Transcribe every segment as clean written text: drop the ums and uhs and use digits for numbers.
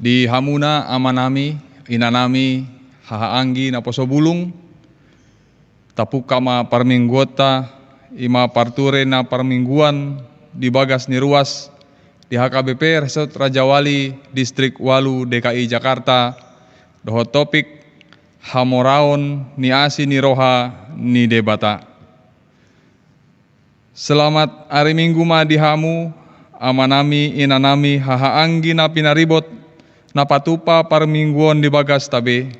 Di hamuna amanami, inanami, hahaanggi na posobulung, tapukama parmingguota, ima parture na parmingguan di Bagas ni Ruas, di HKBP Resort Rajawali, Distrik Walu, DKI Jakarta, dohot topik Hamoraon ni Asi ni Roha ni Debata. Selamat hari Minggu ma dihamu, amanami, inanami, hahaanggi na pinaribot, na patupa parmingguan di Bagas tabe.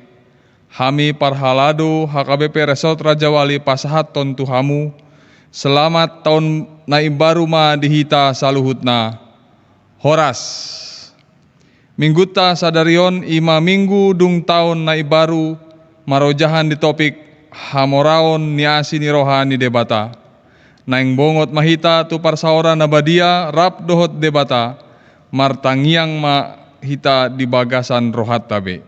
Hami parhalado HKBP Resort Rajawali pasahat ton tuhamu. Selamat tahun naibaru ma dihita saluhutna. Horas. Mingguta sadarion ima minggu dung tahun naibaru marojahan di topik Hamoraon ni Asi ni Roha ni Debata. Naing bongot mahita tu parsaora nabadia rap dohot debata martangiang mahita di bagasan rohat tabe.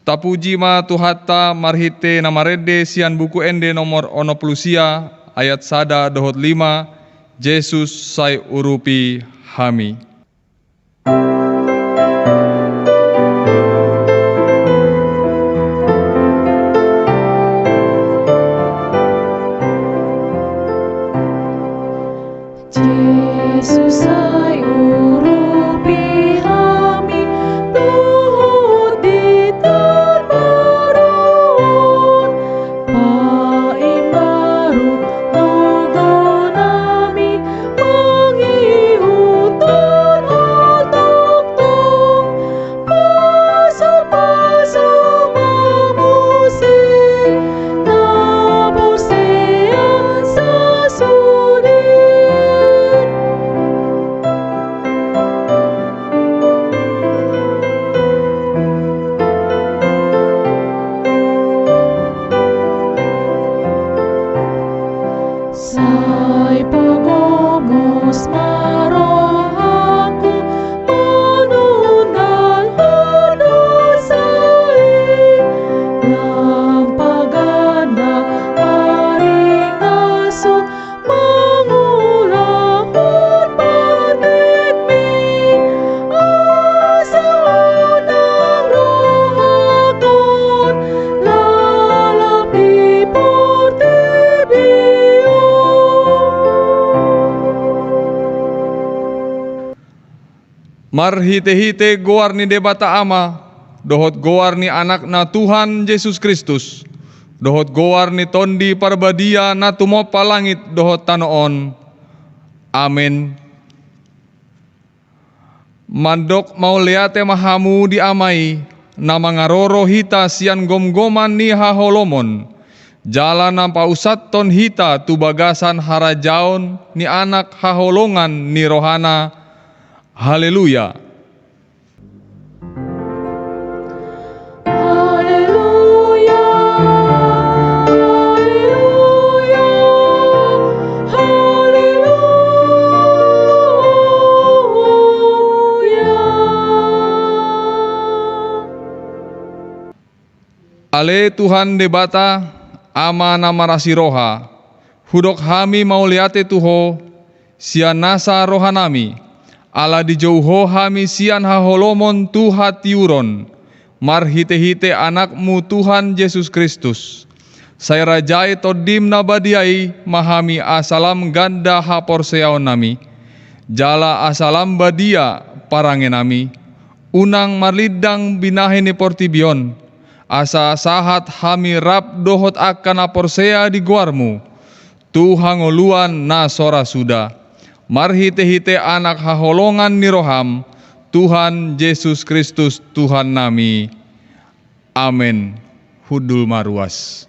Tapuji ma tuhata marhite namarede sian buku ende nomor 20 ayat 1 dohot 5 Yesus sai urupi hami. Yesus sai urupi hami tuhut di terbaruan paimbaru nugonami mangihutun otak tong pasal-pasal mamuse nabosea sasudi. Sai pagomos marohaku manunggal hunusai lampagana maring asut mangulahun patekmi asaunang rohakon lalap di portibio. Marhite-hite goar ni Debata ama, dohot goar ni anak na Tuhan Yesus Kristus, dohot goar ni tondi parbadia na tumopa langit dohot tanoon. Amin. Mandok mau leate mahamu di amai, na mangaroro hita sian gomgoman ni haholomon, jalan na pausat ton hita tu bagasan harajaon ni anak haholongan ni rohana. Haleluya. Haleluya, haleluya, haleluya. Ale Tuhan Debata ama namarasi roha, hudok hami mau liate tuho, sian nasa rohanami, ala dijauho hami sian haholomon tuha tiuron, marhite-hite anakmu Tuhan Yesus Kristus. Saya rajai todim nabadiai mahami asalam ganda haporseaon nami, jala asalam badia parangenami, unang marlidang binahini portibion, asa sahat hami rap dohot akan aporsea di guarmu, Tuhangoluan na sora suda, marhite-hite anak haholongan ni roham, Tuhan Yesus Kristus Tuhan nami. Amin. Hudul maruas.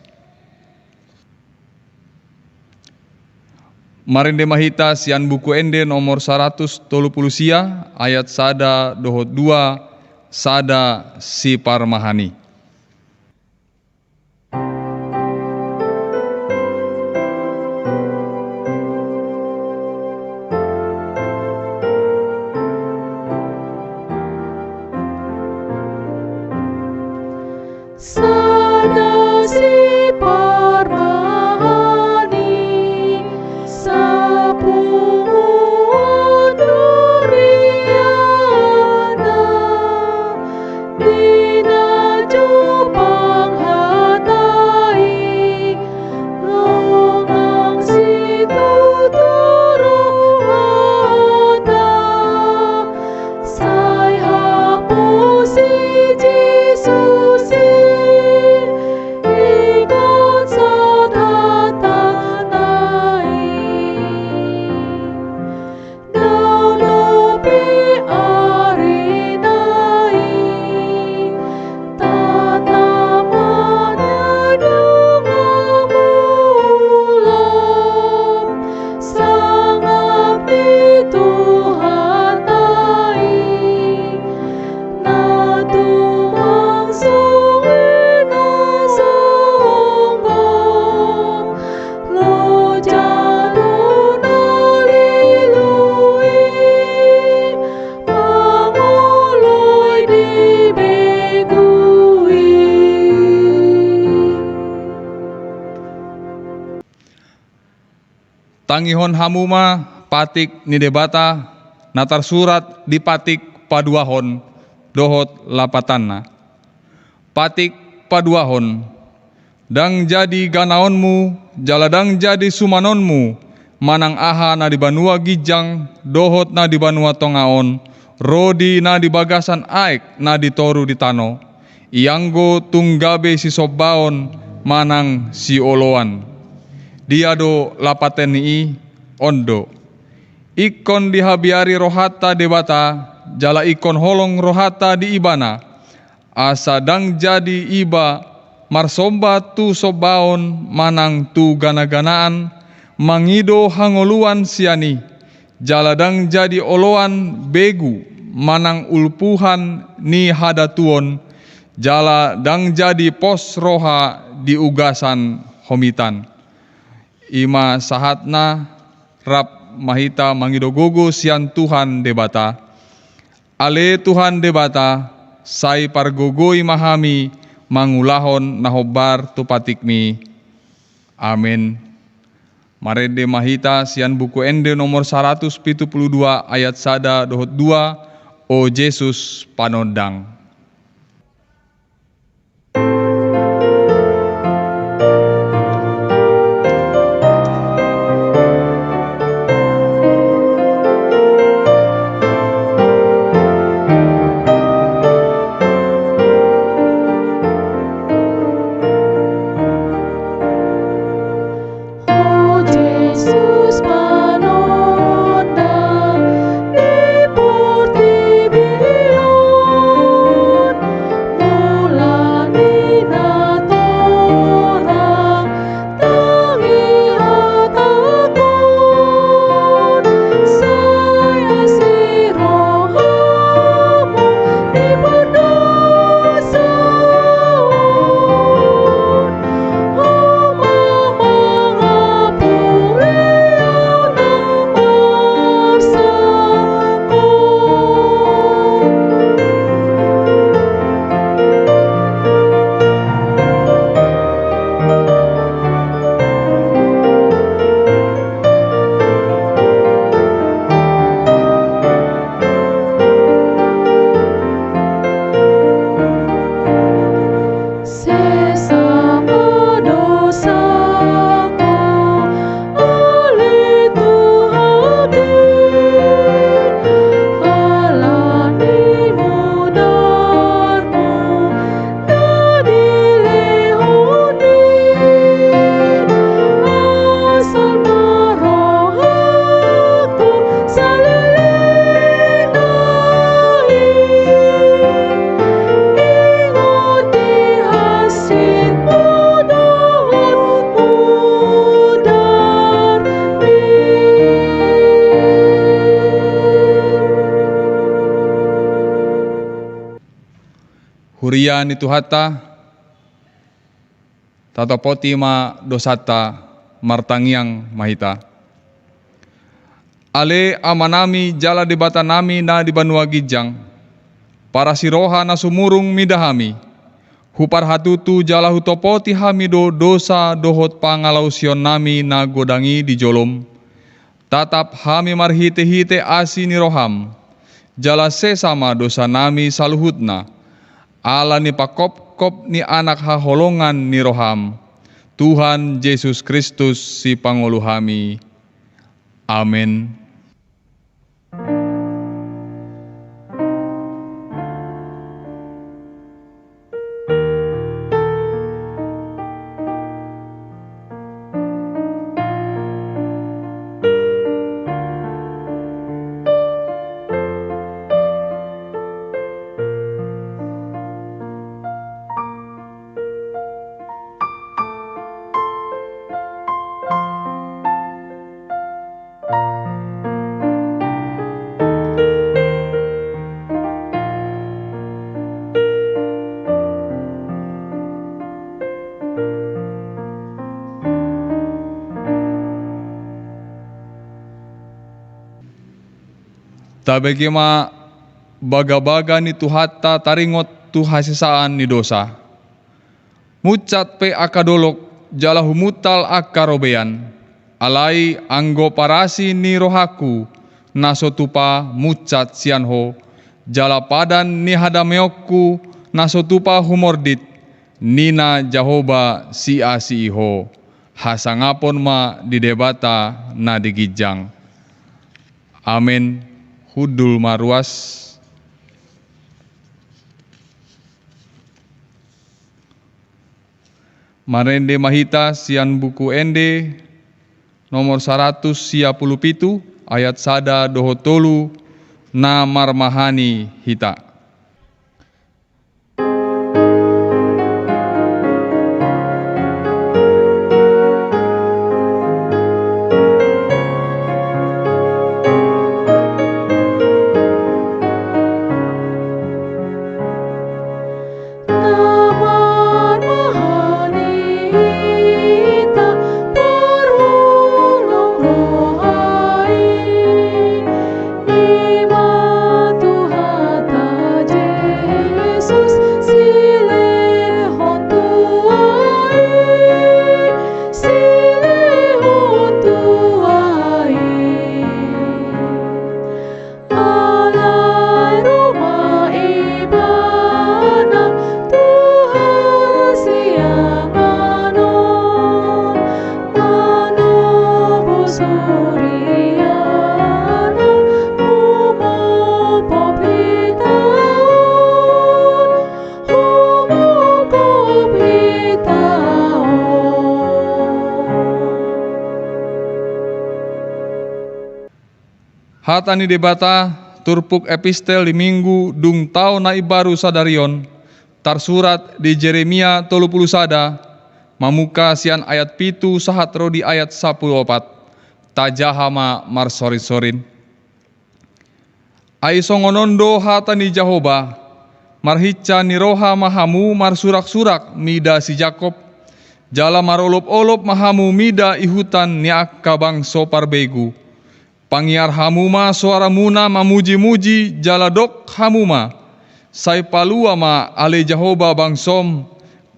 Marinde mahita sian buku ende nomor 130 sia ayat sada dohot 2 sada si parmahani. Sada si parmahani sapungut nuriana dina jupang hatai longang si tuturo hata sai hapusi Jesus ikut sadatanai daulapi arinai tatamanya dungamulam sangap di Tuhan nai na tuang sungai na songgong lo jadu na lilui manguloy di begui. Tangihon hamuma patik ni debata natar surat di patik paduahon dohot lapatanna. Patik paduahon dang jadi ganaonmu jaladang jadi sumanonmu manang aha na di banua gijang dohot na di banua tongaon rodi na di bagasan aek na ditoru di tano ianggo tunggabe si sobaon manang si oloan. Diado lapaten ni ondo. Ikon dihabiari rohata debata, jala ikon holong rohata di ibana. Asa dang jadi iba, marsomba tu sobaon manang tu gana-ganaan, mangido hangoluan siani. Jala dang jadi oloan begu, manang ulpuhan ni hadatuon. Jala dang jadi pos roha di ugasan homitan. Ima sahatna rap mahita mangidogogo sian Tuhan debata. Ale Tuhan debata sai pargogoi mahami mangulahon nahobar tupatikmi. Amin. Marende mahita sian buku ende nomor 172 ayat sada dohot 2 o Yesus panodang. Jesus panodang di portibio huria ni Tuhata, tatapoti ma dosata martangiang mahita. Ale amanami jala debata nami na di Banua Gijang, para siroha na sumurung midahami, hupar hatutu jala hutopoti hami dosa dohot pangalausion nami na godangi di jolom, tatap hami marhite-hite asi ni roham, jala sesama dosa nami saluhutna, ala ni pakop-kop ni anak haholongan ni roham, Tuhan Yesus Kristus si pangulu hami. Amin. Tabagima baga-baga ni Tuhata taringot tu hasisaan ni dosa. Mucat pe akadolok jala humutal akarobean. Alai anggo parasi ni rohaku nasotupa mucat sianho. Jala padan ni hadameokku nasotupa humordit. Nina Jahoba si iho. Hasangapon ma di debata na digijang. Amin. Hudul maruas. Marende mahita sian buku ende nomor 100 siapulupitu ayat sada dohotolu na marmahani hita. Hatani debata turpuk epistel di minggu dung tau na ibaru sadarion tarsurat di Jeremia 30 sada mamuka sian ayat pitu sahatro di ayat 14 tajahama marsorin-sorin. Ai songonondo hatani Jahoba marhica ni roha mahamu marsurak-surak mida si Jakob jala marolop-olop mahamu mida ihutan ni akka bangso parbegu. Pangiar hamuma suara muna mamuji-muji jaladok hamuma. Sai palua ma ale Jahoba bangsom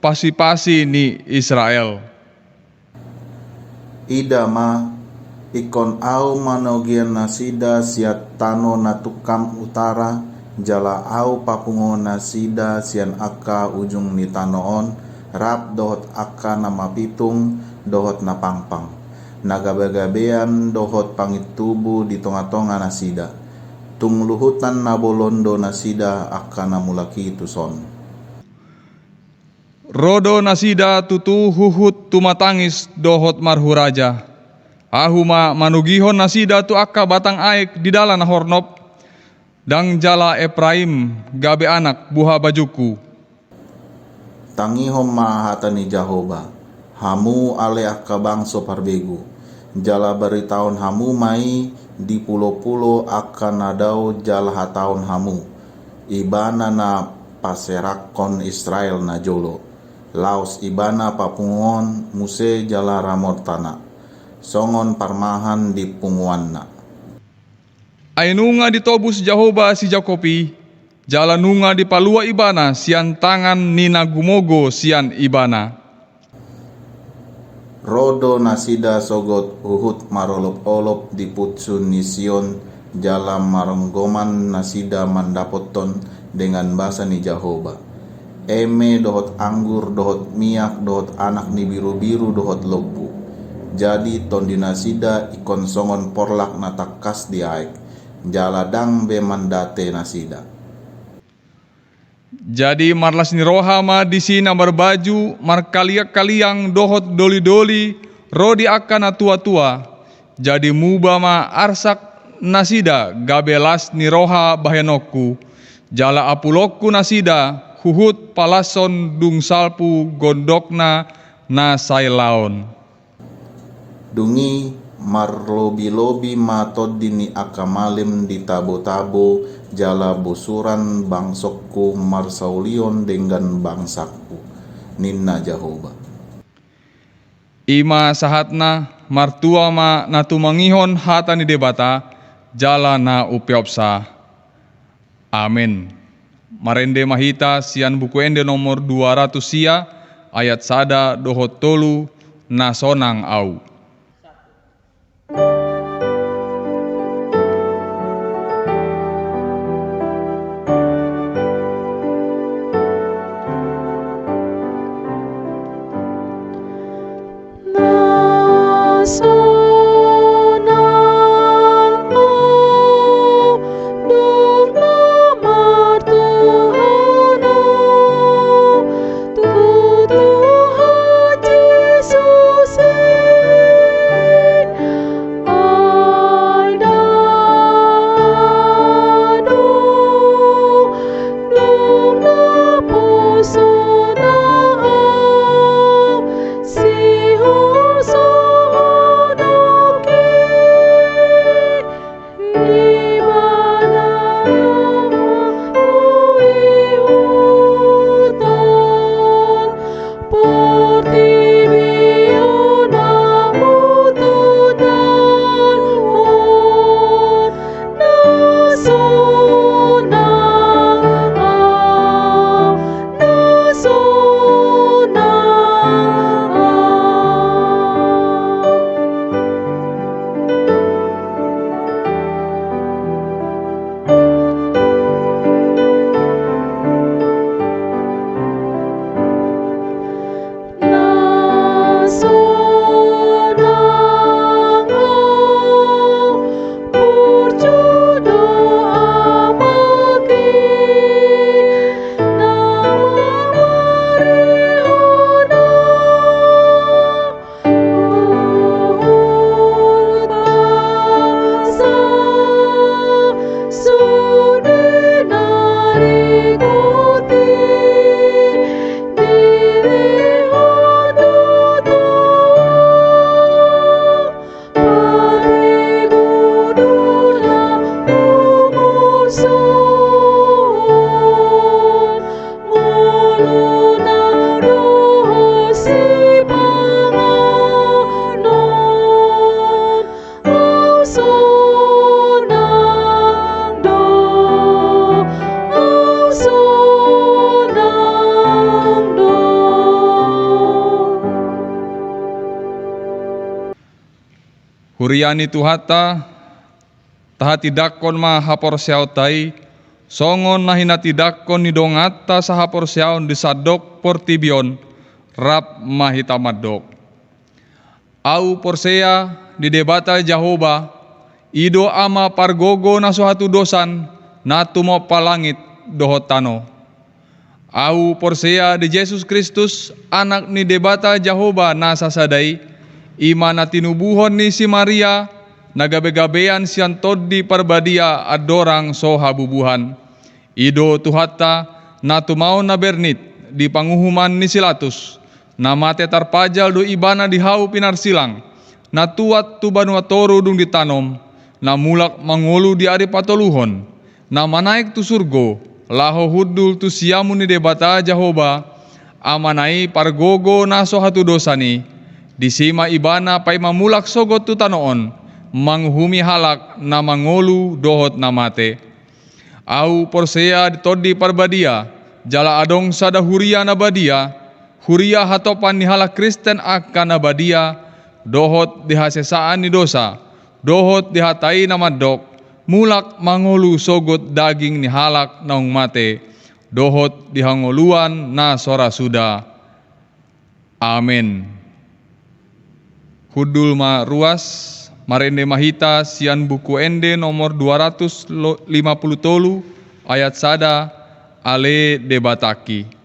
pasi-pasi ni Israel. Ida ma ikon au manogian nasida siat tano natukam utara jala au papungo nasida sian akka ujung ni tanoon rap dohot akka nama pitung dohot na pangpang. Nagabegabean dohot pangit tubuh di tonga-tonga nasida. Tung luhutan nabolondo nasida akan namulaki tuson. Rodo nasida tutu huhut tumatangis dohot marhuraja. Ahuma manugihon nasida tu akka batang aek di dalan hornop. Dang jala Efraim gabe anak buha bajuku. Tangihom mahatani Jahoba. Hamu ale akka bangso parbegu. Jala bari tahun hamu mai di pulo-pulo akan nadau jala tahun hamu. Ibana na paserakon Israel na jolo. Laos ibana papungon muse jala ramortana. Songon parmahan di punguanna. Ainunga ditobus Jehovah si Jakobi, jalanunga di palua ibana sian tangan nina gumogo sian ibana. Rodo nasida sogot uhut marolop-olop di putsun ni Sion jalan maronggoman nasida mandapoton dengan bahasa ni Jehovah. Eme dohot anggur dohot miak dohot anak ni biru-biru dohot lobu. Jadi tondi nasida ikon songon porlak natakas diaik. Jaladang be mandate nasida. Jadi marlas ni rohama di sini berbaju markaliak-kaliang dohot doli-doli rodi akan tua-tua. Jadi mubama arsak nasida gabelas ni roha bahenokku. Jala apulokku nasida huhut palason dung salpu gondokna na sailaon. Dungi marlobi-lobi matod dini akamalim di tabo-tabo jala bosuran bangsokku marsaulion dengan bangsaku ninna Jehovah. Ima sahatna martua ma natumangihon hata ni debata jala na upiopsa. Amin. Marende mahita sian buku ende nomor 200 sia ayat sada dohot tolu na sonang au. Huriani tuhata tahati dakon ma hapor siautai songon nahina tidakon ni dongata sahapor siaun disadok portibion rap mahita madok. Au porsea di debata Jehovah ido ama pargogo na suhatu dosan natumo palangit dohotano. Au porsea di Yesus Kristus anak ni debata Jehovah na sasadai imana tinubuhon ni si Maria nagabe-gabean sian todi parbadia adorang so habubuhan. Ido tuhata natumau na bernit di panguhuman ni Silatus na mate tarpajal do ibana di hau pinarsilang na tuat tu banua toru dung ditanom na mulak mangolu di ari patoluhon na manaik tu surgo laho hudul tu siamu ni debata Jehoba amanai pargogo naso hatu dosani disima ibana pai mamulak sogot tu tanoon manghumi halak na mangolu dohot namate au porsea todi parbadia jala adong sada huria na badia huria hatopan ni halak Kristen akan na badia dohot dihasesaan ni dosa dohot dihatai na madok mulak mangolu sogot daging ni halak naung mate dohot dihangoluan na sora suda. Amin. Hudul ma ruas marende mahita sian buku ende nomor 253 ayat sada ale debataki.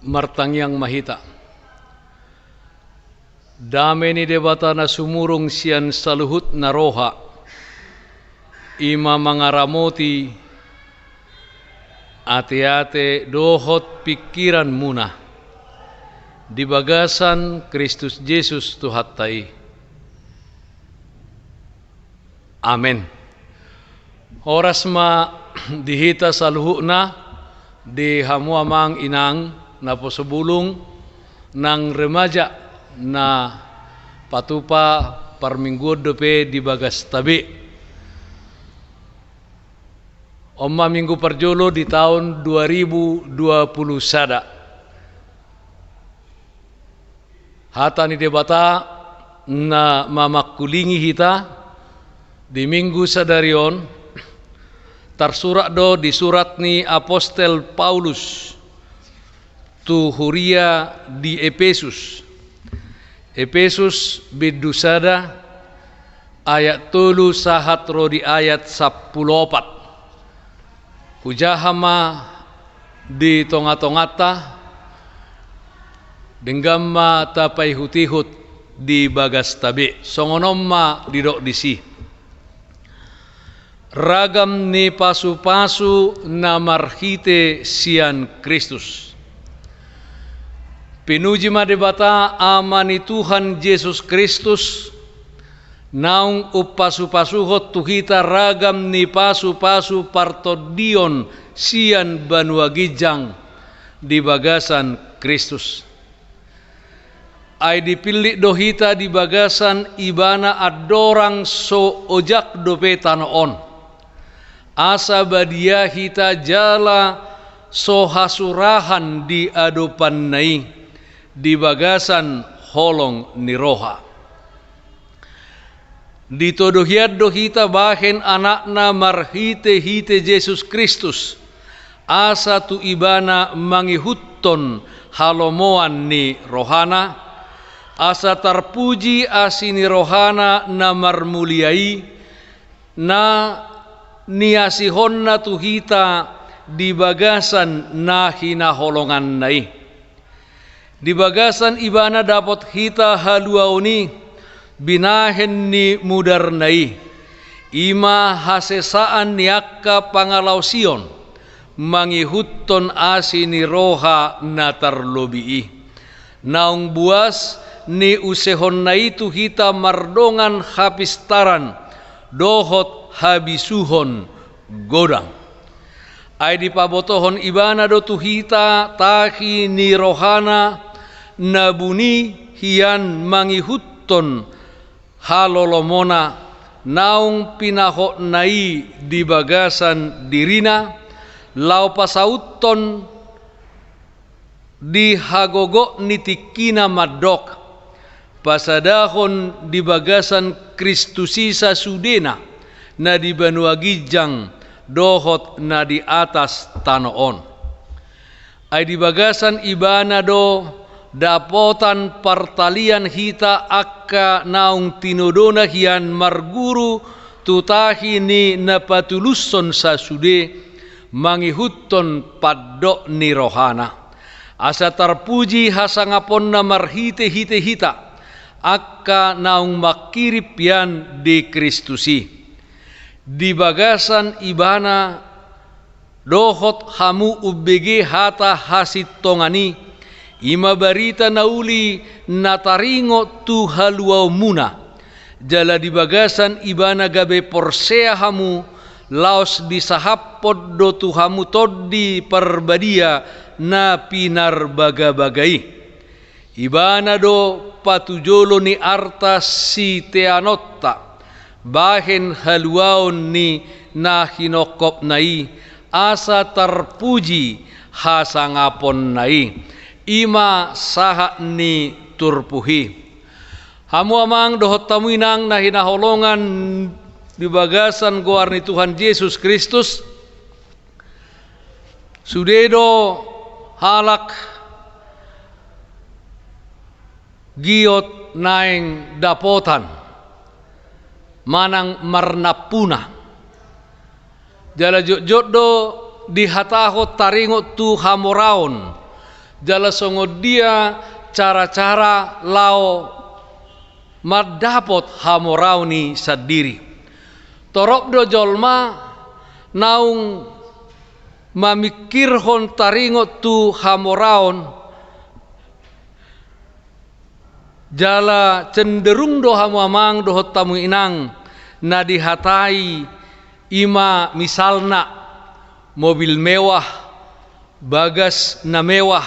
Martangyang mahita. Dame ni debata na sumurong siyan sa luhut na roha, ima mga ramoti, ate-ate dohot pikiran muna, di bagasan Kristus Jesus tuhatay. Amen. Oras ma dihita sa luhut na, di hamuamang inang na posubulong ng remaja na patupa parminggod dope di bagas tabi. Omma minggu parjolo di tahun 2020 sada. Hata ni debata na mamakulingi hita di minggu sadarion tarsurat do di surat ni Apostel Paulus tu huria di Efesus. Efesus bidusada ayat 3 sahat ro di ayat 14. Hujahama di tonga-tongata denggamma tapai hutihut di bagas tabi. Songonomma didok disi. Ragam ni pasu-pasu na marhite sian Kristus. Pinuji madebata amani Tuhan Yesus Kristus naung upasu-pasuhot tuhita ragam ni pasu-pasu partodion sian banuagijang di bagasan Kristus. Ay dipilih dohita di bagasan ibana adorang so ojak dope tanoon. Asa badia hita jala so hasurahan di adopan naing di bagasan holong ni roha. Ditodohiad dohita bahen anakna marhite-hite Yesus Kristus. Asa tu ibana mangihutton halomoan ni rohana. Asa tarpuji asini rohana na marmuliai. Na niasihon na tuhita di bagasan na hinaholongan nai. Di bagasan ibana dapat hita haluauni binahen ni mudarnai. Ima hasesaan niakka pangalausion mangihutton asini roha na tarlobii. Naung buas ni usehon na itu hita mardongan hapistaran dohot habisuhon godang. Ay di pabotohon ibana do tuhita tahi ni rohana nabuni hian mangihutton halolomona naung pinaho nai di bagasan dirina lau pasautton di hagogo nitikina madok pasadahon di bagasan Kristusisa sudena na di banua gijang dohot na di atas tanoon ay di bagasan ibana do dapotan partalian hita akka naung tinodona hian marguru tutahi ni napatuluson sa sude mangihutton paddo ni rohana asa tarpuji hasangapon na marhite hite hita akka naung makirip yan di Kristusi di bagasan ibana dohot hamu ubege hata hasit tongani ima barita nauli nataringo tu haluau muna jala di bagasan ibana gabe porsea hamu laos di sahapod do tu hamu toddi parbadia na pinar baga-bagai ibana do patujolo ni arta si teanotta bahen haluaon ni na hinokop nai asa terpuji hasangapon nai ima saha ni turpuhi hamu amang dohot tamuinang na hinaholongan di bagasan goar ni Tuhan Yesus Kristus sudedo halak giot naeng dapotan manang marnapuna jala joddo dihataho taringo tu hamoraon jala songod dia cara-cara lao madapot hamorauni sadiri torop do jolma naung mamikirhon taringo tu hamoraon jala cenderung do hamuamang dohot tamu inang na dihatai ima misalna mobil mewah bagas na mewah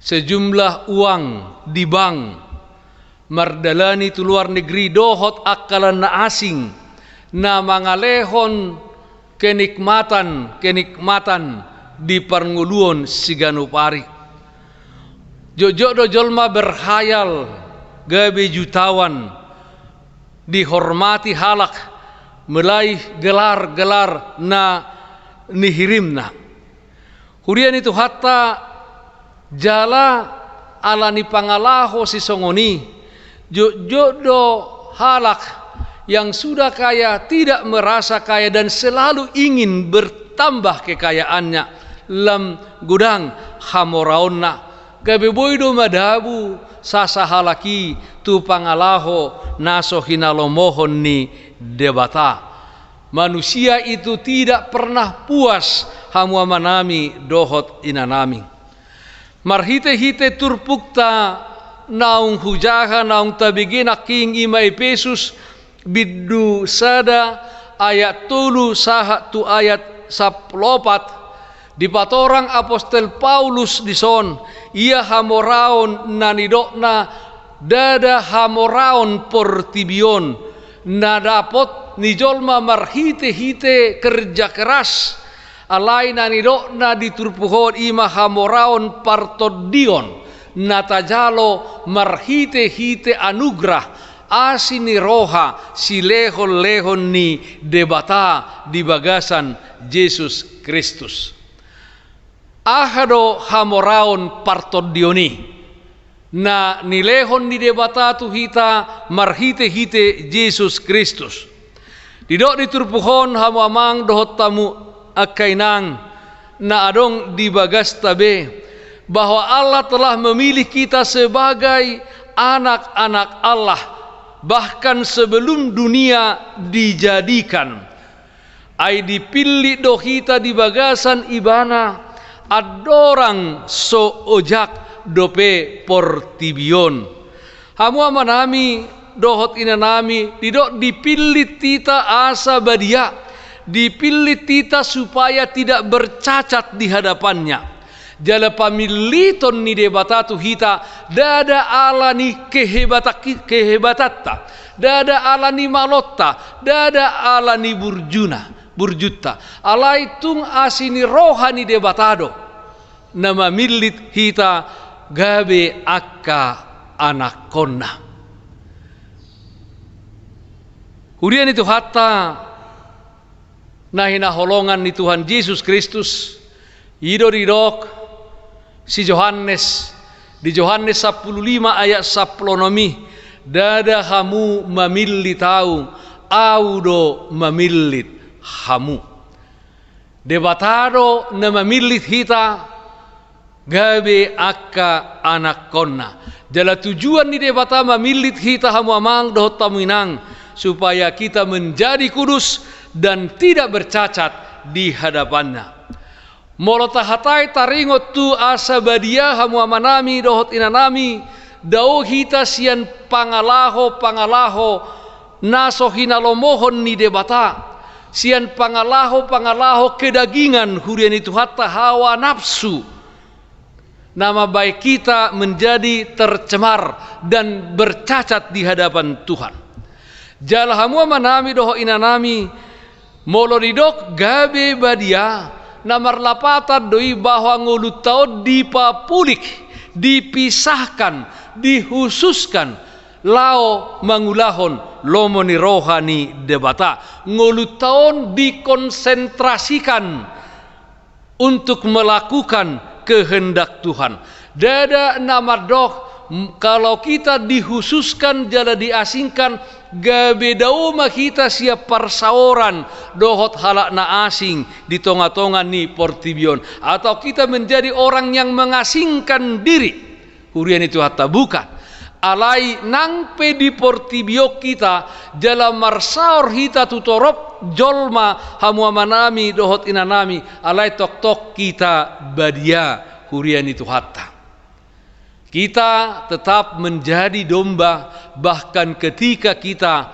sejumlah uang di bank mardalani tu luar negeri dohot akalan na asing na mangalehon kenikmatan di parnguluon siganupari jojo do jolma berhayal gabe jutawan dihormati halak melaih gelar-gelar na nihirimna hurian itu hatta jala ala ni pangalaho si songoni jojo do halak yang sudah kaya tidak merasa kaya dan selalu ingin bertambah kekayaannya lam gudang hamoraonna gabe boydo madabu sasa halaki tu pangalaho naso hinalomohon ni debata manusia itu tidak pernah puas hamuamanami dohot inanami marhite-hite turpukta naung hujaha naung tabigina king ima Efesus biddu sada ayat tulu saha tu ayat saplopat di patorang apostol Paulus dison ia hamoraon nanidokna dada hamoraon portibion na dapot ni jolma marhite-hite kerja keras alai nanidokna diturpuhon ima hamoraon partodion natajalo marhite-hite anugrah asini roha si lehon-lehon ni debata di bagasan Yesus Kristus ahado hamoraon partodioni na nilehon ni debata tu hita marhite-hite Yesus Kristus didok diturpuhon hamu amang dohot tamu akainang na adong di bagas tabe bahwa Allah telah memilih kita sebagai anak-anak Allah bahkan sebelum dunia dijadikan ai dipilih dohita di bagasan ibana adorang so ojak dope portibion hamu amanami dohot inanami didok dipilih tita asa badia dipilih tita supaya tidak bercacat di hadapannya Jala pamiliton ni debatatu hita dada ala ni kehebatatta, dada ala ni malotta, dada ala ni burjutta. Alaitung asini rohani debatado nama milit hita gabe akka anakonna. Hurian itu hatta nahina holongan ni Tuhan Yesus Kristus idok si Yohanes di Yohanes 15 ayat 10 dada hamu mamilli tahu audo mamilit hamu. Debatado na mamilit hita gabe akka anakonna. Jala tujuan ni debata mamilit hita hamu amang dohot tamuinang supaya kita menjadi kudus dan tidak bercacat di hadapannya. Molota hatai taringot tu asa badia hamu amanami dohot inanami dao hita sian pangalaho naso hinalomohon ni debata sian pangalaho kedagingan hurian itu hatta hawa nafsu. Nama baik kita menjadi tercemar dan bercacat di hadapan Tuhan. Jala hamu manami doho inanami moloridok gabe badia namar lapata doi bahwa ngulutau dipapulik, dipisahkan, dihususkan lao mangulahon lomoni rohani debata ngulutaon dikonsentrasikan untuk melakukan kehendak Tuhan. Dada namar doh kalau kita dihususkan jala diasingkan gabe dauma kita siap persaoran dohot halak na asing di tonga-tonga ni portibion atau kita menjadi orang yang mengasingkan diri hurian itu hatta bukan alai nang pe di portibio kita dalam marsaor hita tutorop jolma hamu amanami dohot inanami alai tok-tok kita badia hurian itu hatta. Kita tetap menjadi domba bahkan ketika kita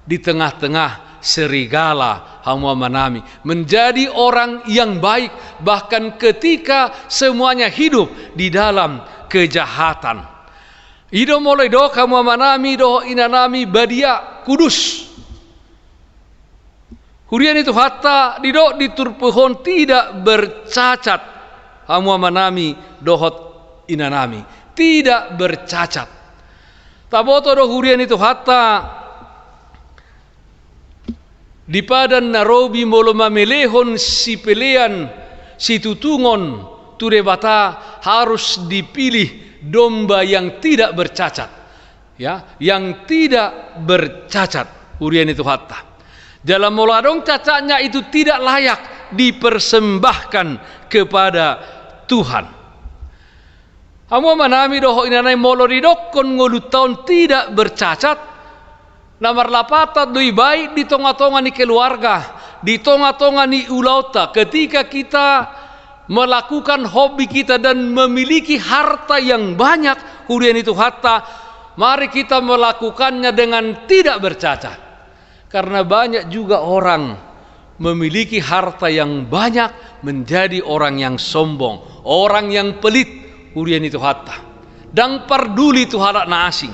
di tengah-tengah serigala hamu manami. Menjadi orang yang baik bahkan ketika semuanya hidup di dalam kejahatan. Ido mulai do hamu manami do inanami badia kudus. Hurian itu hatta dido diturpuhon tidak bercacat hamu manami dohot inanami. Tidak bercacat. Taboto do hurian itu hatta di padan narobi molo mamelehon si pelean si tutungon tu debata harus dipilih domba yang tidak bercacat. Ya, yang tidak bercacat hurian itu hatta. Dalam moladong cacatnya itu tidak layak dipersembahkan kepada Tuhan. Hamu manami doho inanay moloridok kon ngulutaon tidak bercacat. Namar lapatat doi baik di tonga-tonga ni keluarga, di tonga-tonga ni ulauta. Ketika kita melakukan hobi kita dan memiliki harta yang banyak, hurian itu hatta, mari kita melakukannya dengan tidak bercacat. Karena banyak juga orang memiliki harta yang banyak menjadi orang yang sombong, orang yang pelit. Hurian itu hatta dan peduli itu halak na asing.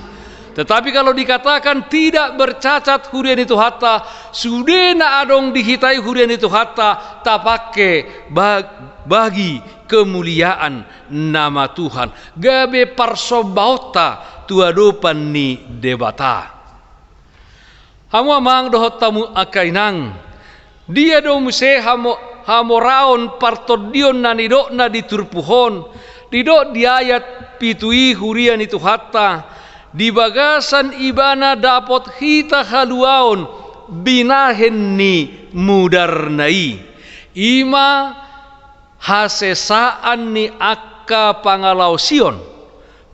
Tetapi kalau dikatakan tidak bercacat hurian itu hatta sudah na adong dihitai hurian itu hatta tak pakai bagi kemuliaan nama Tuhan gabe parsobauta tuadopan ni debata. Hamu amang dohot tamu akainang dia do muse hamoraon partodion nanido na diturpuhon. Didok di ayat pitui hurian itu hatta di bagasan ibana dapat hita haluaon binahen ni mudarnai ima hasesaan ni akka pangalausion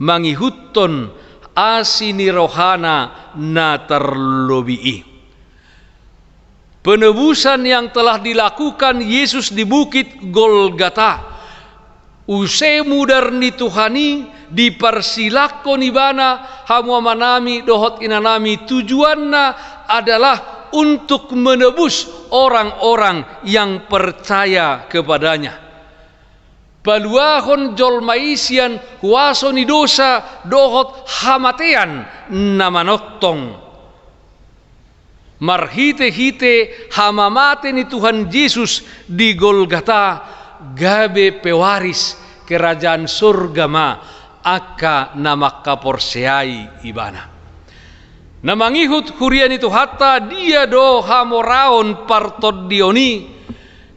mangihutton asini rohana na terlobii. Penebusan yang telah dilakukan Yesus di bukit Golgata use mudar ni Tuhani dipersilakon ibana hamu manami dohot inanami tujuanna adalah untuk menebus orang-orang yang percaya kepadanya. paluahon jolmaisian huaso ni dosa dohot hamatean namanoktong. Marhite-hite hamamate ni Tuhan Yesus di Golgata gabe pewaris kerajaan surga ma aka namakaporseai ibana. Namangihut hurian itu hatta dia do hamoraon partod dioni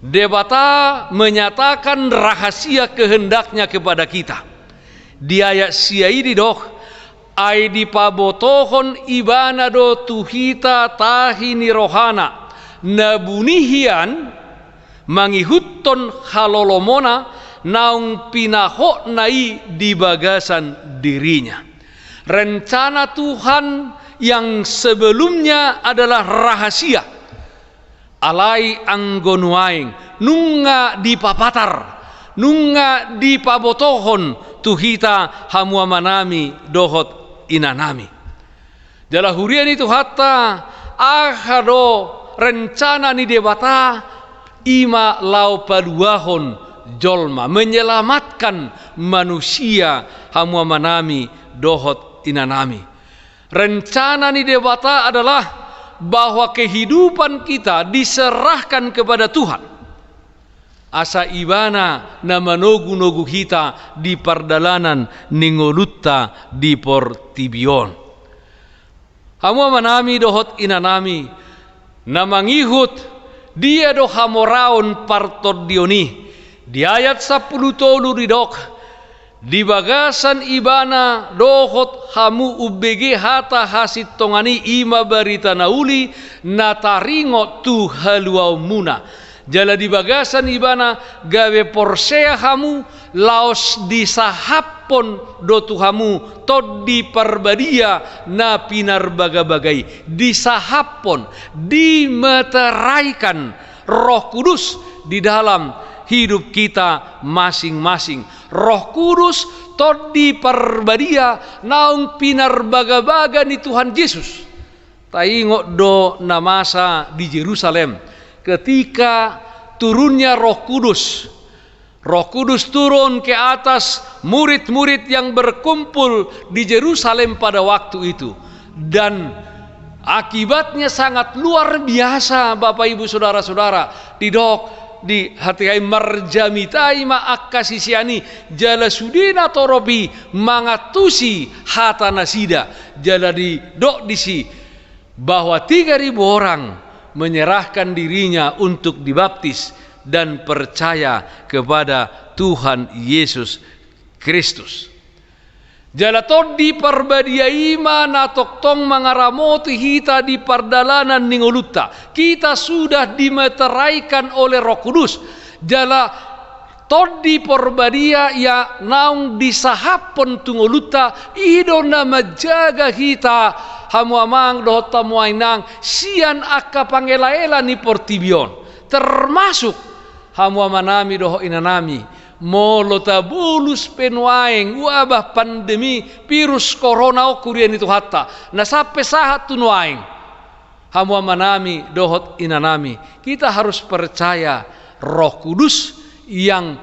debata menyatakan rahasia kehendaknya kepada kita. Di ayat siaidi doh ai di pabotohon ibana do tuhita tahini rohana nabunihian mangihutton halolomona naung pinaho nai di bagasan dirinya. Rencana Tuhan yang sebelumnya adalah rahasia alai anggonuaing nunga di papatar nunga di pabotohon tuhita hamua manami dohot inanami. Jala hurian itu hatta ahado rencana ni debata ima lau paduahon jolma menyelamatkan manusia hamua manami dohot inanami. Rencana ni debata adalah bahwa kehidupan kita diserahkan kepada Tuhan. Asa ibana na manogu-nogu hita di pardalanan ningolutta di portibion. Hamua manami dohot inanami namangihut dia do hamoraon partod dioni. Di ayat 10 tolu ridok di bagasan ibana dohot hamu ubege hata hasit tongani ima barita nauli nataringo tu haluau muna. Jala di bagasan ibana gawe porsea hamu laos disahapon do tuhamu tod di parbadia na pinar baga-bagai disahapon dimeteraikan Roh Kudus di dalam hidup kita masing-masing. Roh Kudus tod di parbadia naung pinar baga-baga ni Tuhan Yesus. Taingok do namasa di Yerusalem ketika turunnya Roh Kudus. Roh Kudus turun ke atas murid-murid yang berkumpul di Yerusalem pada waktu itu. Dan akibatnya sangat luar biasa Bapak Ibu Saudara-saudara. Di hati marjamitai ma'akasisiani jala sudina torobi mangatusi hata nasida. Jala di dok disi bahwa 3.000 orang menyerahkan dirinya untuk dibaptis dan percaya kepada Tuhan Yesus Kristus. Jalaton di parbadia ima na toktong mangaramoti hita di pardalanan ningoluta. Kita sudah dimeteraikan oleh Roh Kudus. Jala tod di parbadia ya naung disahapon tungoluta idona majaga hita hamuamang dohot tamuainang sian akka pangela-ela ni portibion termasuk hamuamanami doho inanami molo tabulus penuaing wabah pandemi virus corona kurian itu hatta na sampai sahat tunuaing hamuamanami dohot inanami. Kita harus percaya Roh Kudus yang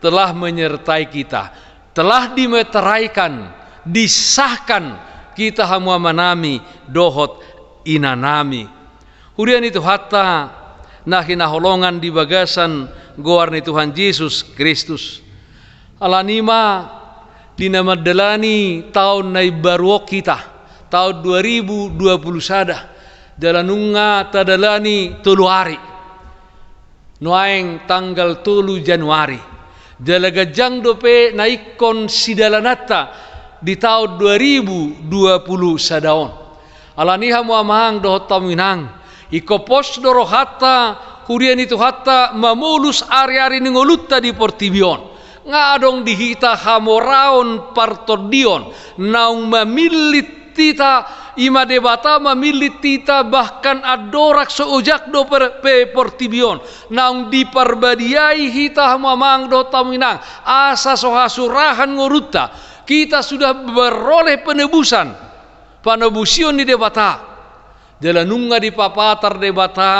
telah menyertai kita, telah dimeteraikan, disahkan kita hamua manami dohot inanami. Hurian itu hatta nah hinaholongan di bagasan goar ni Tuhan Yesus Kristus. Alanima dinamadalani tahun nai baruok kita tahun 2020 sada dalanunga tadalani tulu hari noaeng tanggal 3 Januari jalagajang dope naikon sidalanata di tahun 2020 sadaon. Alaniha muamang dohot taminang ikopos doro hatta hurian itu hatta mamulus ari-ari ningolutta di portibion ngadong dihita hamoraon partodion naung mamilit tita ima debata mamilit tita bahkan adorak seujak do pe portibion naung diparbadiai hita hamamang do taminang asa sohasurahan ngurutta. Kita sudah beroleh penebusan panebusion di debata jalanunga di papatar debata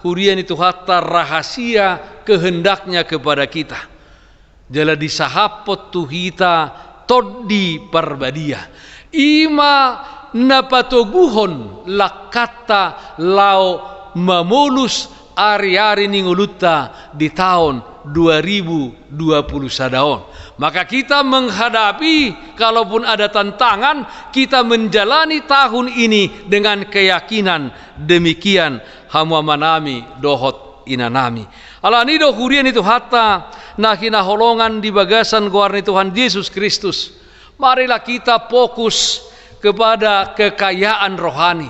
hurian itu hatta rahasia kehendaknya kepada kita. jala disahapot tu hita toddi parbadia. Ima napatoguhon lakata lao mamulus ari-ari ninguluta di tahun 2020 sadaon. Maka kita menghadapi, kalaupun ada tantangan, kita menjalani tahun ini dengan keyakinan demikian hamwa manami dohot inanami. Alani do hurian itu hatta nakina holongan di bagasan guarni Tuhan Yesus Kristus. Marilah kita fokus kepada kekayaan rohani.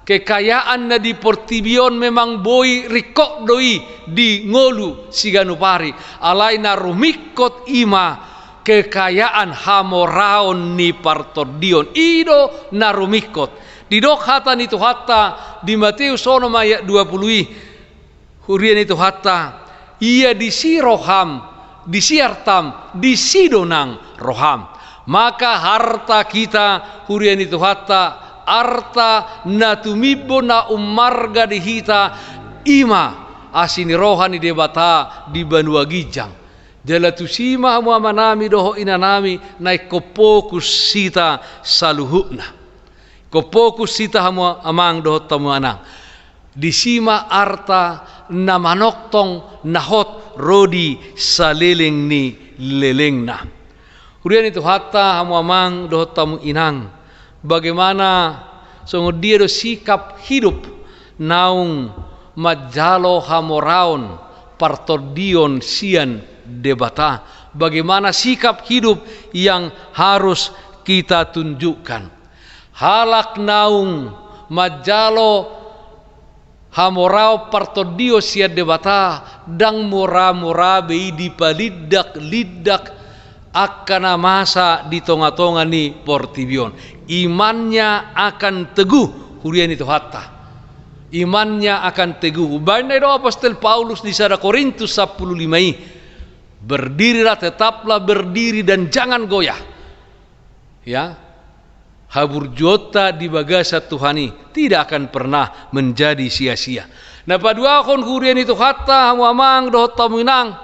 Kekayaan na di Portibion memang boi rikok doi di ngolu siganupari. Alai na rumikot ima kekayaan hamoraon ni Partodion. Ido na rumikot. Didok hatan itu hatta di Matius sono ayat 20. Hurian itu hatta ia disiroham, disiartam, disidonang roham. Maka harta kita hurian itu hatta arta natumibo na umarga di hita ima asini rohani debata di banua gijang jala tusima muamanami doho inanami naik kopokus sita saluhuna kopokus sita hamua amang doho tamuanang disima arta na manoktong nahot rodi saleleng ni lelengna. Hurian itu hatta hamua amang doho tamu inang bagaimana sungguh dia do sikap hidup naung majalo hamoraon Partodion sian debata. Bagaimana sikap hidup yang harus kita tunjukkan. Halak naung majalo hamorao Partodion sian debata dang mura-mura bei dipalidak-lidak akana masa di tonga-tonga ni Portibion. Imannya akan teguh hurian itu hatta. Imannya akan teguh. Banyak doa apostol Paulus di 1 Korintus 15. Berdirilah, tetaplah berdiri dan jangan goyah. Ya. Haburjota di bagasa Tuhani tidak akan pernah menjadi sia-sia. Nah padua kon hurian itu hatta hamamang dohot taminang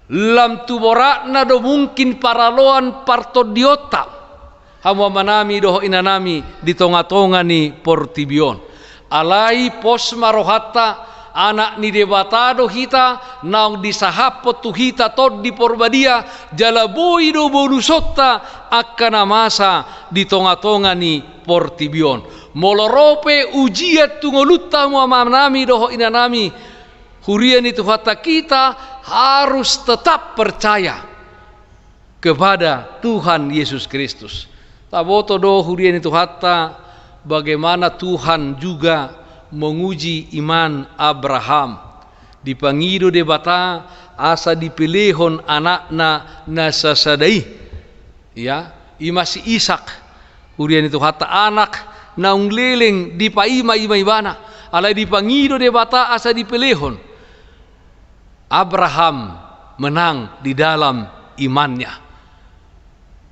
lam tuborakna do mungkin paraloan Partodiota hamwa manami doho inanami di tonga-tonga ni Portibion. Alai pos marohata anak ni debatado hita naung disahapot tu hita tod di porbadia jalaboi do bonusota akana masa di tonga-tonga ni Portibion. Molorope ujiat tungolutta hamwa manami doho inanami hurian itu hatta kita harus tetap percaya kepada Tuhan Yesus Kristus. Taboto do hurian itu hatta bagaimana Tuhan juga menguji iman Abraham. Dipangido debata asa dipilihon anakna nasasadai. Ya, ima si Ishak. Hurian itu hatta anak naung leleng dipaima ibana. Alai dipangido debata asa dipilihon. Abraham menang di dalam imannya.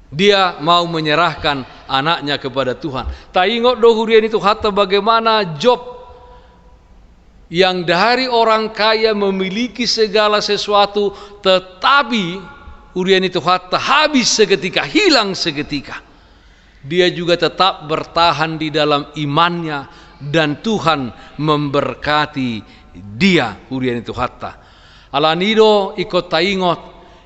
Dia mau menyerahkan anaknya kepada Tuhan. Taingok dohurian itu hatta bagaimana Job yang dari orang kaya memiliki segala sesuatu tetapi hurian itu hatta habis seketika, hilang seketika. Dia juga tetap bertahan di dalam imannya dan Tuhan memberkati dia hurian itu hatta. Alanido ikut taingot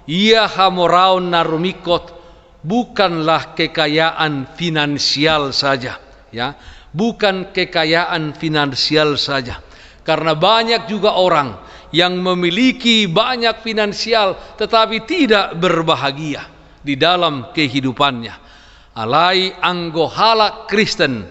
ia hamoraon narumikot bukanlah kekayaan finansial saja, ya, bukan kekayaan finansial saja. Karena banyak juga orang yang memiliki banyak finansial tetapi tidak berbahagia di dalam kehidupannya. Alai anggohala Kristen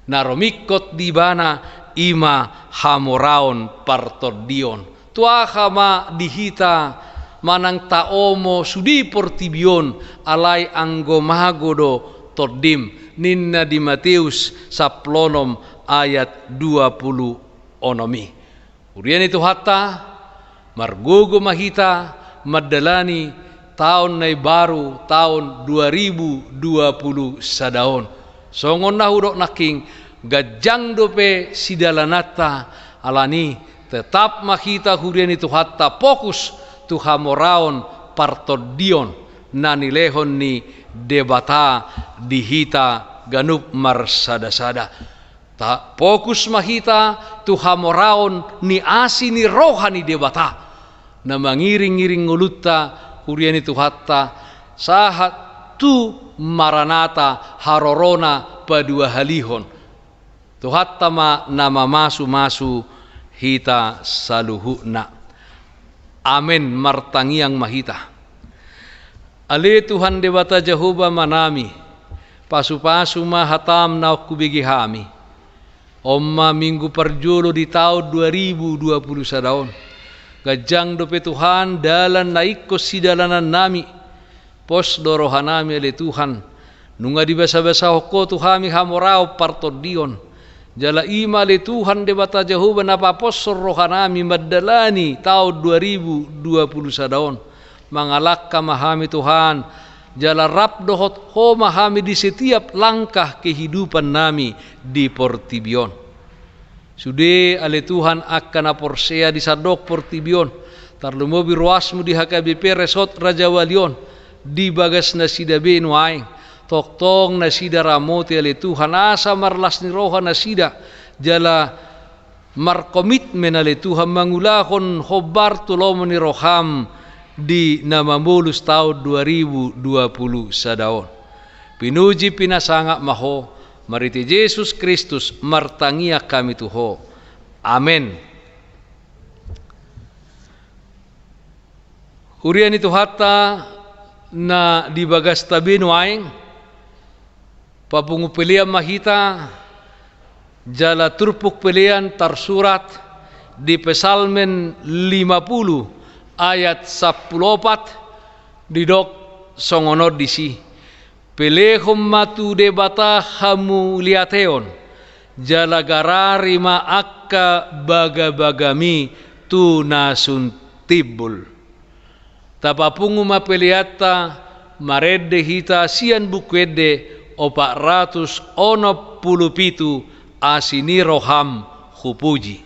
naromikot di bana ima hamoraon Partodion. Tua hama dihita manang taomo sudi Portibion alai anggo magodo tordim ninna di Matius 10 ayat 20 onomi. Urian itu hatta margogo mahita madalani tahun nai baru tahun 2020 sadaon. Songon nahudok naking gajang dope sidalanata alani tetap mahita hurian itu hatta fokus tuhamoraon partodion nanilehon ni debata dihita ganup marsada-sada. Ta fokus mahita tuhamoraon ni asi ni rohani debata na mangiring-ngiring ngulutta huriani tuhatta sahat tu maranata harorona padua halihon tuhatta ma nama masu-masu hita saluhuna. Amen martangiang mahita. Ale Tuhan debata Jehovah manami pasu-pasu mahatam na kubigi hami. Omma minggu perjulo di tahun 2021. Gajang dope Tuhan dalan naikos si dalanan nami. Pos dorohanami ale Tuhan. Nunga di basa-basa hoko Tuhami hamorao partodion. Jala ima le Tuhan debata Jehovah napapos rohanami madalani tahun 2021. Mangalakka mahami Tuhan. Jala rap dohot ho mahami di setiap langkah kehidupan nami di Portibion. Sude ale Tuhan akan aporsea di sadok Portibion. Tarlumobi ruasmu di HKBP Resort Raja Walion. Di bagas nasida benuaing. Toktong nasida ramoti ale Tuhan asa marlas ni roha nasida jala markomitmen ale Tuhan mangulakon hobar tulomon ni roham di nama mulus tahun 2020 sadaon. Pinuji pinasanga maho mariti Yesus Kristus martangia kami tuho. Amen. Hurian itu hatta na di bagas tabin waing papungu pilihan mahita jala turpuk pilihan tersurat di Pesalmen 50 ayat 14 di dok songonod disi pelehom matu debata hamu liateon jala garari ma akka baga-bagami tu nasun tibul tapapungu mapeliata marede hita sian bukwede 417 asini roham hupuji.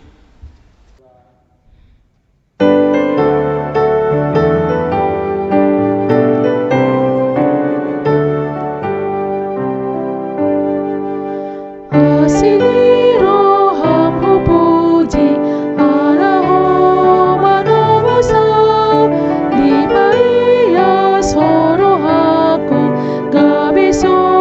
Asini roham hupuji araho manobosau limaiya sorohaku gabiso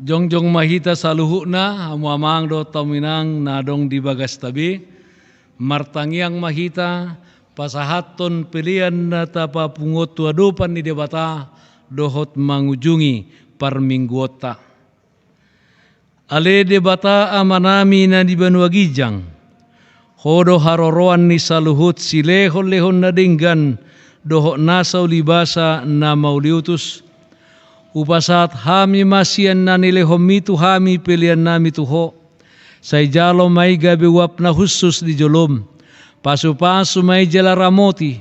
Jongjong mahita saluhuna amuamang do taminang nadong di bagas tabi martangiang mahita pasahaton pilihan na tapapungot tuadupan ni debata dohot mangujungi parmingguota. Ale debata amanami na di Banua Gijang hodo haroroan ni saluhut silehon-lehon na dinggan dohot nasaw libasa na mauliutus upasat hami masian na nilehomitu hami pilihan nami tuho. Say jalo may gabi wap na husus di jolom. Pasu-pasu may jala ramoti.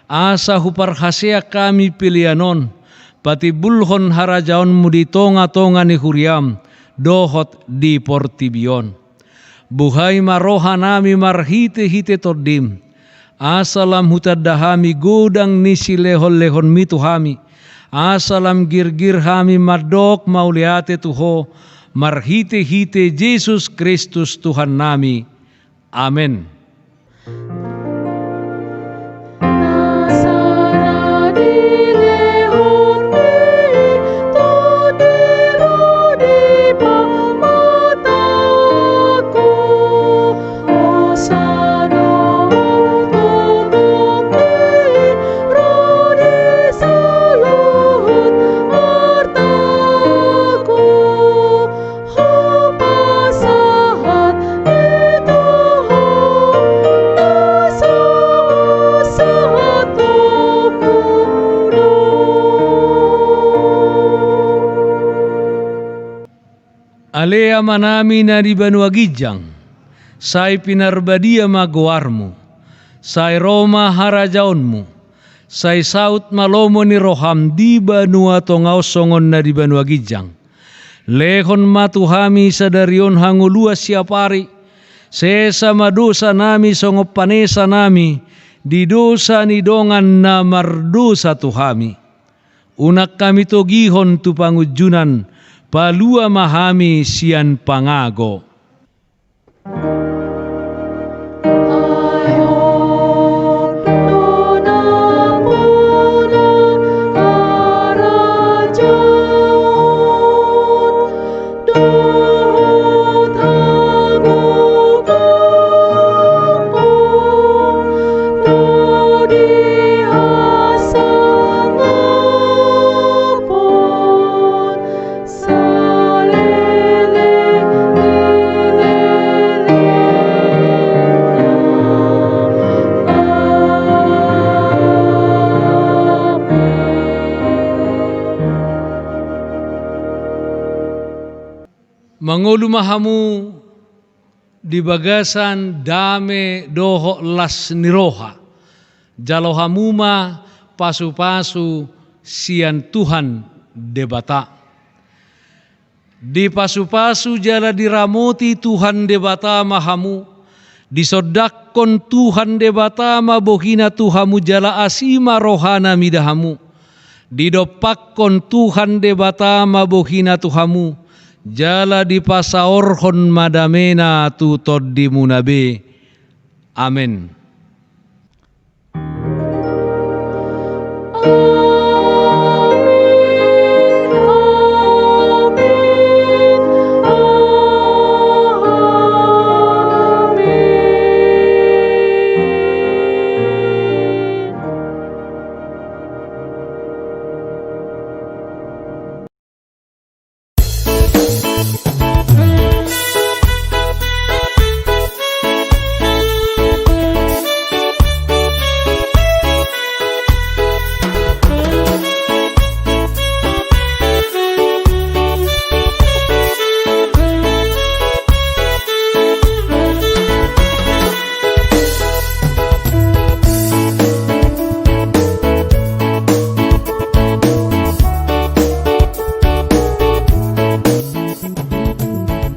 Asa huparhasea kami pilihanon. Pati bulhon harajaon mo di tonga-tonga ni Huriam. Dohot di Portibion. Buhay maroha nami marhite-hite tordim. Asalam hutadahami gudang ni silehon-lehon mitu hami. Asalam girgir hami madok mauliate tuho marhite-hite Yesus Kristus Tuhan nami. Amen. Galea manami na di Banua Gijang, sai pinarbadia magoarmu, sai Roma harajaonmu, sai saut malomo ni roham di Banua tongau songon na di Banua Gijang. Lehon matuhami sadarion hangulua siapari, sesama dosa nami songop panesa nami, di dosa ni dongan na mardosa tuhami. Unak kami togihon tu pangujunan, palua mahami sian pangago. Mangolu mahamu di bagasan dame doho las niroha, jalohamuma pasu-pasu sian Tuhan debata. Di pasu-pasu jala diramoti Tuhan debata mahamu, disodakon Tuhan debata mabohina Tuhamu jala asima rohana midahamu, didopakkon Tuhan debata mabohina Tuhamu, jala di pasaorhon madamena tutod di munabe. Amin.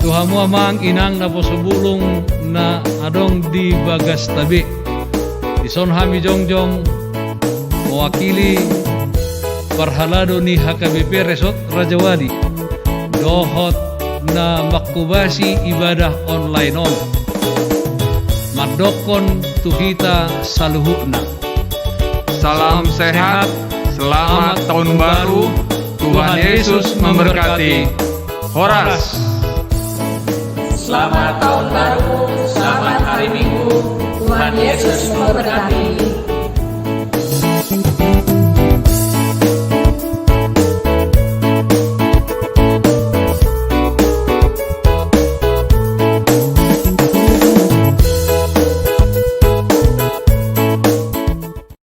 Tuhamu amang inang na posubulong na adong di bagas tabi. Ison hami jongjong mewakili parhalado ni HKBP Resort Rajawali dohot na makubasi ibadah online on. Mardokon tuhita saluhukna. Salam sehat, selamat tahun baru, Tuhan Yesus memberkati. Horas. Selamat tahun baru, selamat hari Minggu, Tuhan Yesus memberkati.